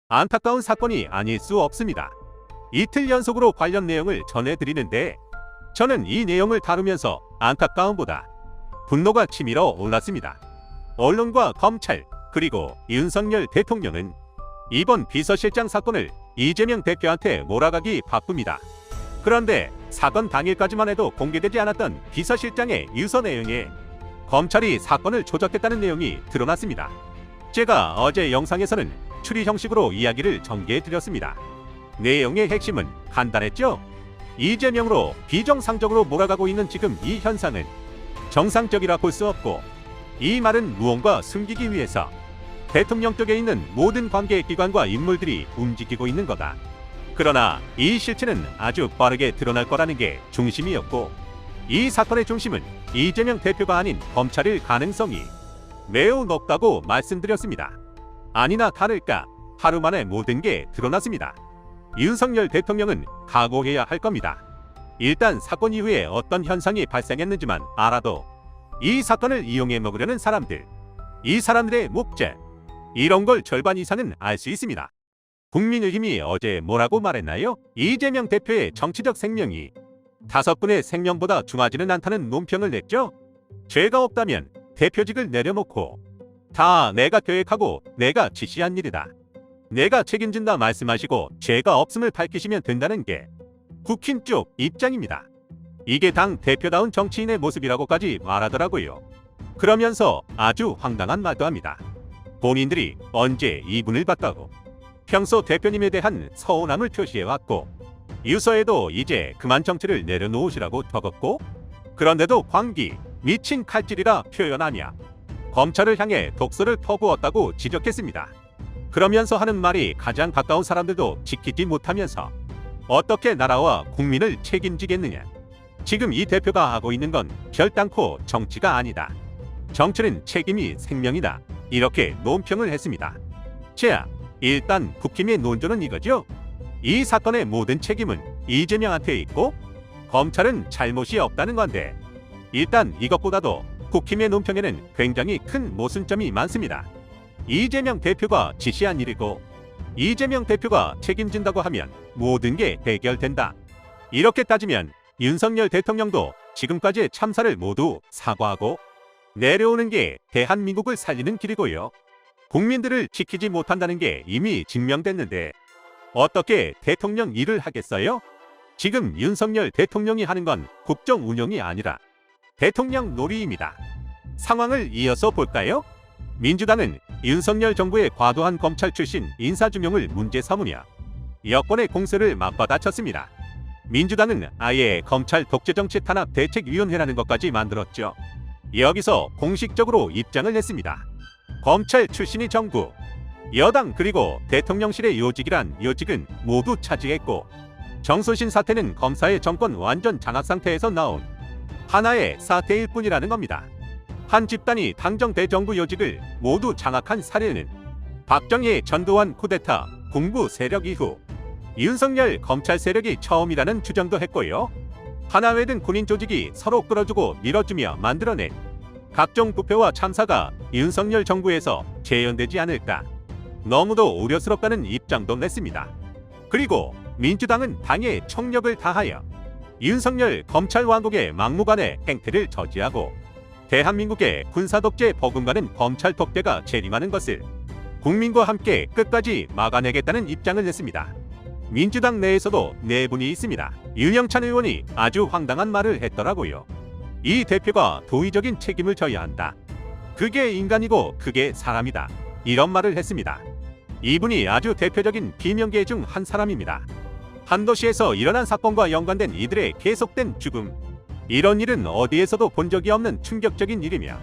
안타까운 사건이 아닐 수 없습니다. 이틀 연속으로 관련 내용을 전해드리는데 저는 이 내용을 다루면서 안타까움보다 분노가 치밀어 올랐습니다. 언론과 검찰 그리고 윤석열 대통령은 이번 비서실장 사건을 이재명 대표한테 몰아가기 바쁩니다. 그런데 사건 당일까지만 해도 공개되지 않았던 비서실장의 유서 내용에 검찰이 사건을 조작했다는 내용이 드러났습니다. 제가 어제 영상에서는 추리 형식으로 이야기를 전개해드렸습니다. 내용의 핵심은 간단했죠? 이재명으로 비정상적으로 몰아가고 있는 지금 이 현상은 정상적이라 볼 수 없고, 이 말은 무언가 숨기기 위해서 대통령 쪽에 있는 모든 관계기관과 인물들이 움직이고 있는 거다. 그러나 이 실체는 아주 빠르게 드러날 거라는 게 중심이었고, 이 사건의 중심은 이재명 대표가 아닌 검찰일 가능성이 매우 높다고 말씀드렸습니다. 아니나 다를까 하루 만에 모든 게 드러났습니다. 윤석열 대통령은 각오해야 할 겁니다. 일단 사건 이후에 어떤 현상이 발생했는지만 알아도 이 사건을 이용해 먹으려는 사람들, 이 사람들의 목적, 이런 걸 절반 이상은 알 수 있습니다. 국민의힘이 어제 뭐라고 말했나요? 이재명 대표의 정치적 생명이 5분의 생명보다 중하지는 않다는 논평을 냈죠. 죄가 없다면 대표직을 내려놓고 다 내가 계획하고 내가 지시한 일이다, 내가 책임진다 말씀하시고 죄가 없음을 밝히시면 된다는 게 국힘 쪽 입장입니다. 이게 당 대표다운 정치인의 모습이라고까지 말하더라고요. 그러면서 아주 황당한 말도 합니다. 본인들이 언제 이분을 봤다고 평소 대표님에 대한 서운함을 표시해왔고, 유서에도 이제 그만 정치를 내려놓으시라고 적었고, 그런데도 광기, 미친 칼질이라 표현하며 검찰을 향해 독소를 퍼부었다고 지적했습니다. 그러면서 하는 말이 가장 가까운 사람들도 지키지 못하면서 어떻게 나라와 국민을 책임지겠느냐. 지금 이 대표가 하고 있는 건 결단코 정치가 아니다, 정치는 책임이 생명이다, 이렇게 논평을 했습니다. 자, 일단 국힘의 논조는 이거죠. 이 사건의 모든 책임은 이재명한테 있고 검찰은 잘못이 없다는 건데, 일단 이것보다도 국힘의 논평에는 굉장히 큰 모순점이 많습니다. 이재명 대표가 지시한 일이고 이재명 대표가 책임진다고 하면 모든 게 해결된다. 이렇게 따지면 윤석열 대통령도 지금까지의 참사를 모두 사과하고 내려오는 게 대한민국을 살리는 길이고요. 국민들을 지키지 못한다는 게 이미 증명됐는데 어떻게 대통령 일을 하겠어요? 지금 윤석열 대통령이 하는 건 국정 운영이 아니라 대통령 놀이입니다. 상황을 이어서 볼까요? 민주당은 윤석열 정부의 과도한 검찰 출신 인사중용을 문제 삼으며 여권의 공세를 맞받아쳤습니다. 민주당은 아예 검찰 독재정치 탄압 대책위원회라는 것까지 만들었죠. 여기서 공식적으로 입장을 냈습니다. 검찰 출신이 정부, 여당 그리고 대통령실의 요직이란 요직은 모두 차지했고, 정순신 사태는 검사의 정권 완전 장악 상태에서 나온 하나의 사태일 뿐이라는 겁니다. 한 집단이 당정대 정부 요직을 모두 장악한 사례는 박정희의 전두환 쿠데타 군부 세력 이후 윤석열 검찰 세력이 처음이라는 주장도 했고요. 하나회 등 군인 조직이 서로 끌어주고 밀어주며 만들어낸 각종 부패와 참사가 윤석열 정부에서 재현되지 않을까, 너무도 우려스럽다는 입장도 냈습니다. 그리고 민주당은 당의 총력을 다하여 윤석열 검찰 왕국의 막무가내 행태를 저지하고 대한민국의 군사독재 버금가는 검찰 독재가 재림하는 것을 국민과 함께 끝까지 막아내겠다는 입장을 냈습니다. 민주당 내에서도 내분이 있습니다. 윤영찬 의원이 아주 황당한 말을 했더라고요. 이 대표가 도의적인 책임을 져야 한다, 그게 인간이고 그게 사람이다, 이런 말을 했습니다. 이분이 아주 대표적인 비명계 중 한 사람입니다. 한도시에서 일어난 사건과 연관된 이들의 계속된 죽음, 이런 일은 어디에서도 본 적이 없는 충격적인 일이며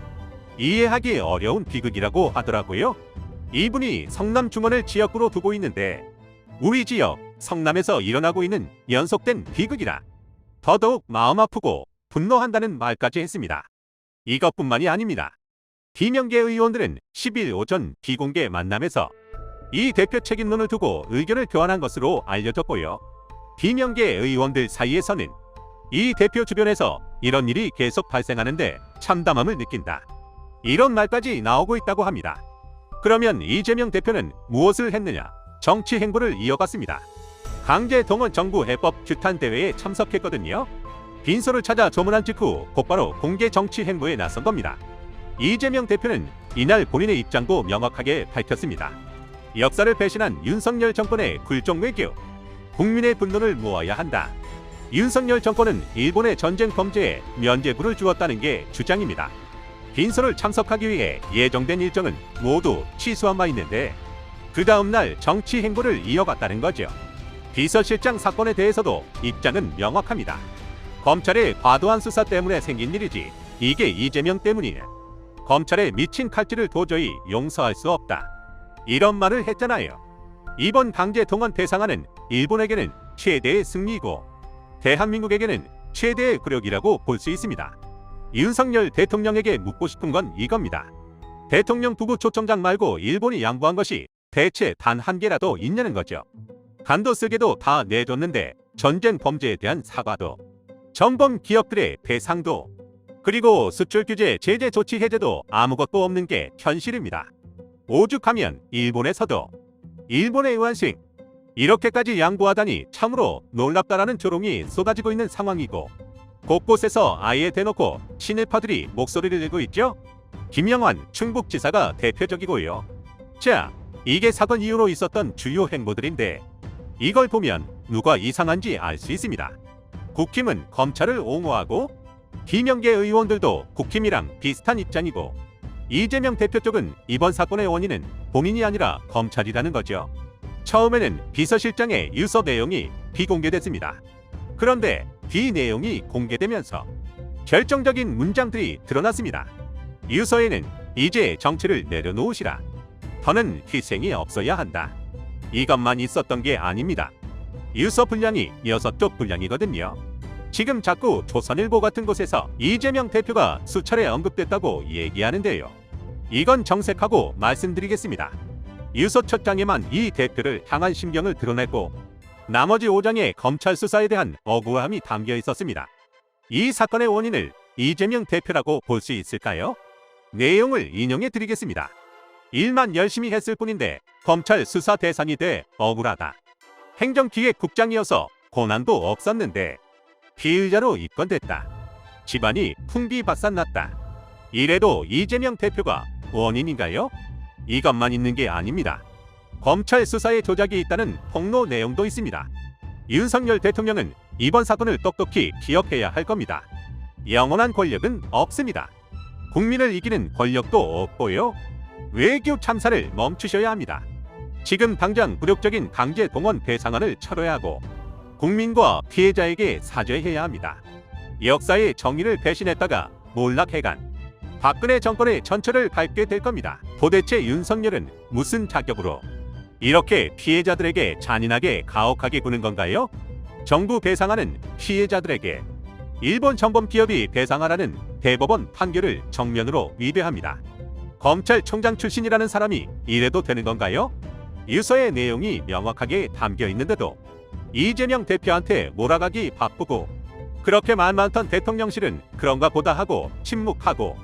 이해하기 어려운 비극이라고 하더라고요. 이분이 성남 중원을 지역구로 두고 있는데 우리 지역 성남에서 일어나고 있는 연속된 비극이라 더더욱 마음 아프고 분노한다는 말까지 했습니다. 이것뿐만이 아닙니다. 비명계 의원들은 10일 오전 비공개 만남에서 이 대표 책임론을 두고 의견을 교환한 것으로 알려졌고요. 비명계 의원들 사이에서는 이 대표 주변에서 이런 일이 계속 발생하는데 참담함을 느낀다, 이런 말까지 나오고 있다고 합니다. 그러면 이재명 대표는 무엇을 했느냐? 정치 행보를 이어갔습니다. 강제 동원 정부 해법 규탄 대회에 참석했거든요. 빈소를 찾아 조문한 직후 곧바로 공개 정치 행보에 나선 겁니다. 이재명 대표는 이날 본인의 입장도 명확하게 밝혔습니다. 역사를 배신한 윤석열 정권의 굴종 외교, 국민의 분노를 모아야 한다. 윤석열 정권은 일본의 전쟁 범죄에 면죄부를 주었다는 게 주장입니다. 빈소를 참석하기 위해 예정된 일정은 모두 취소한 바 있는데 그 다음날 정치 행보를 이어갔다는 거죠. 비서실장 사건에 대해서도 입장은 명확합니다. 검찰의 과도한 수사 때문에 생긴 일이지 이게 이재명 때문이냐. 검찰의 미친 칼질을 도저히 용서할 수 없다. 이런 말을 했잖아요. 이번 강제 동원 배상안은 일본에게는 최대의 승리이고 대한민국에게는 최대의 굴욕이라고 볼 수 있습니다. 윤석열 대통령에게 묻고 싶은 건 이겁니다. 대통령 부부 초청장 말고 일본이 양보한 것이 대체 단 한 개라도 있냐는 거죠. 간도 쓰게도 다 내줬는데 전쟁 범죄에 대한 사과도, 전범 기업들의 배상도, 그리고 수출 규제 제재 조치 해제도 아무것도 없는 게 현실입니다. 오죽하면 일본에서도 일본의 의원식 이렇게까지 양보하다니 참으로 놀랍다라는 조롱이 쏟아지고 있는 상황이고 곳곳에서 아예 대놓고 친일파들이 목소리를 내고 있죠. 김영환 충북지사가 대표적이고요. 자, 이게 사건 이후로 있었던 주요 행보들인데 이걸 보면 누가 이상한지 알 수 있습니다. 국힘은 검찰을 옹호하고 김영계 의원들도 국힘이랑 비슷한 입장이고 이재명 대표 쪽은 이번 사건의 원인은 본인이 아니라 검찰이라는 거죠. 처음에는 비서실장의 유서 내용이 비공개됐습니다. 그런데 뒤 내용이 공개되면서 결정적인 문장들이 드러났습니다. 유서에는 이제 정치를 내려놓으시라. 더는 희생이 없어야 한다. 이것만 있었던 게 아닙니다. 유서 분량이 6쪽 분량이거든요. 지금 자꾸 조선일보 같은 곳에서 이재명 대표가 수차례 언급됐다고 얘기하는데요. 이건 정색하고 말씀드리겠습니다. 유서 첫 장에만 이 대표를 향한 심경을 드러냈고 나머지 5장에 검찰 수사에 대한 억울함이 담겨 있었습니다. 이 사건의 원인을 이재명 대표라고 볼 수 있을까요? 내용을 인용해 드리겠습니다. 일만 열심히 했을 뿐인데 검찰 수사 대상이 돼 억울하다. 행정기획국장이어서 고난도 없었는데 피의자로 입건됐다. 집안이 풍비박산났다. 이래도 이재명 대표가 원인인가요? 이것만 있는 게 아닙니다. 검찰 수사에 조작이 있다는 폭로 내용도 있습니다. 윤석열 대통령은 이번 사건을 똑똑히 기억해야 할 겁니다. 영원한 권력은 없습니다. 국민을 이기는 권력도 없고요. 외교 참사를 멈추셔야 합니다. 지금 당장 굴욕적인 강제 동원 배상안을 철회해야 하고 국민과 피해자에게 사죄해야 합니다. 역사의 정의를 배신했다가 몰락해간 박근혜 정권의 전철을 밟게 될 겁니다. 도대체 윤석열은 무슨 자격으로 이렇게 피해자들에게 잔인하게 가혹하게 구는 건가요? 정부 배상안은 피해자들에게 일본 전범 기업이 배상하라는 대법원 판결을 정면으로 위배합니다. 검찰총장 출신이라는 사람이 이래도 되는 건가요? 유서의 내용이 명확하게 담겨 있는데도 이재명 대표한테 몰아가기 바쁘고 그렇게 말 많던 대통령실은 그런가 보다 하고 침묵하고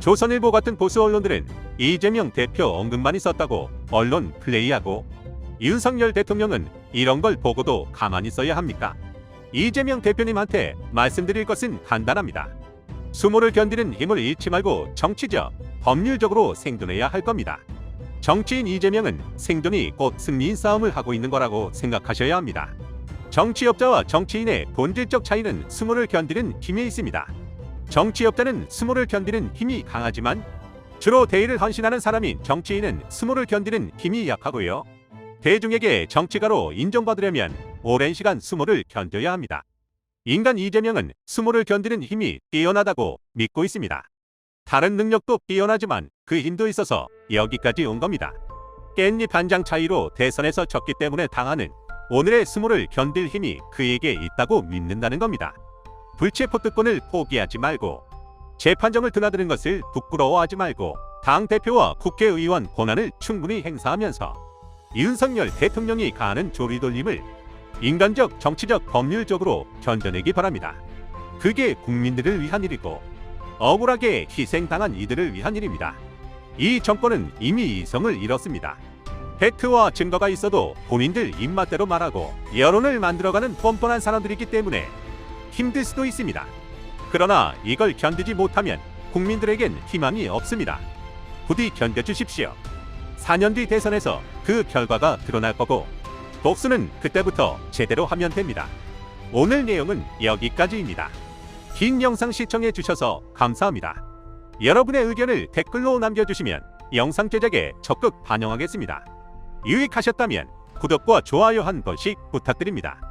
조선일보 같은 보수 언론들은 이재명 대표 언급만 있었다고 언론 플레이하고 윤석열 대통령은 이런 걸 보고도 가만히 있어야 합니까? 이재명 대표님한테 말씀드릴 것은 간단합니다. 수모를 견디는 힘을 잃지 말고 정치적, 법률적으로 생존해야 할 겁니다. 정치인 이재명은 생존이 곧 승리인 싸움을 하고 있는 거라고 생각하셔야 합니다. 정치업자와 정치인의 본질적 차이는 수모를 견디는 힘에 있습니다. 정치업자는 수모를 견디는 힘이 강하지만 주로 대의를 헌신하는 사람인 정치인은 수모를 견디는 힘이 약하고요. 대중에게 정치가로 인정받으려면 오랜 시간 수모를 견뎌야 합니다. 인간 이재명은 수모를 견디는 힘이 뛰어나다고 믿고 있습니다. 다른 능력도 뛰어나지만 그 힘도 있어서 여기까지 온 겁니다. 깻잎 한 장 차이로 대선에서 졌기 때문에 당하는 오늘의 수모를 견딜 힘이 그에게 있다고 믿는다는 겁니다. 불체포 특권을 포기하지 말고 재판정을 드나드는 것을 부끄러워하지 말고 당대표와 국회의원 권한을 충분히 행사하면서 윤석열 대통령이 가하는 조리돌림을 인간적, 정치적, 법률적으로 견뎌내기 바랍니다. 그게 국민들을 위한 일이고 억울하게 희생당한 이들을 위한 일입니다. 이 정권은 이미 이성을 잃었습니다. 팩트와 증거가 있어도 본인들 입맛대로 말하고 여론을 만들어가는 뻔뻔한 사람들이기 때문에 힘들 수도 있습니다. 그러나 이걸 견디지 못하면 국민들에겐 희망이 없습니다. 부디 견뎌주십시오. 4년 뒤 대선에서 그 결과가 드러날 거고 복수는 그때부터 제대로 하면 됩니다. 오늘 내용은 여기까지입니다. 긴 영상 시청해 주셔서 감사합니다. 여러분의 의견을 댓글로 남겨주시면 영상 제작에 적극 반영하겠습니다. 유익하셨다면 구독과 좋아요 한 번씩 부탁드립니다.